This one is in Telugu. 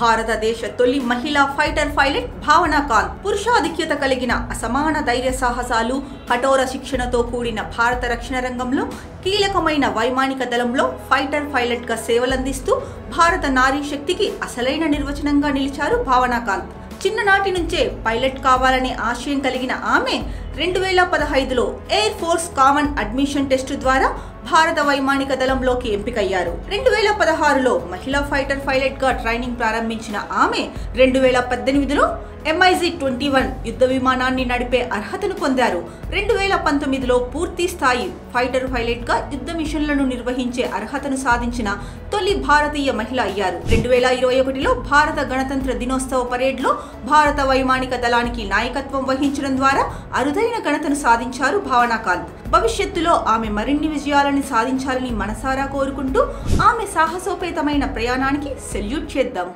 భారతదేశ తొలి మహిళా ఫైటర్ పైలట్ భావనా కాంత్ పురుషాధిక్యత కలిగిన అసమాన ధైర్య సాహసాలు, కఠోర శిక్షణతో కూడిన భారత రక్షణ రంగంలో కీలకమైన వైమానిక దళంలో ఫైటర్ పైలట్ గా సేవలందిస్తూ భారత నారీ శక్తికి అసలైన నిర్వచనంగా నిలిచారు భావనా కాంత్. చిన్ననాటి నుంచే పైలట్ కావాలనే ఆశయం కలిగిన ఆమె 2015లో Air Force Common Admission Test ద్వారా భారత వైమానిక దళంలోకి ఎంపికయ్యారు. 2016లో మహిళా ఫైటర్ పైలట్ గా ట్రైనింగ్ ప్రారంభించిన ఆమె 2018లో MiG-21 యుద్ధ విమానాన్ని నడిపే అర్హతను పొందారు. 2019లో పూర్తి స్థాయి ఫైటర్ పైలట్ గా యుద్ధ మిషన్లను నిర్వహించే అర్హతను సాధించిన తొలి భారతీయ మహిళ అయ్యారు. 2021లో భారత గణతంత్ర దినోత్సవ పరేడ్లో భారత వైమానిక దళానికి నాయకత్వం వహించడం ద్వారా అరుదైన ఘనతను సాధించారు భావనా కాంత్. భవిష్యత్తులో ఆమె మరిన్ని విజయాలను సాధించాలని మనసారా కోరుకుంటూ ఆమె సాహసోపేతమైన ప్రయాణానికి సెల్యూట్ చేద్దాం.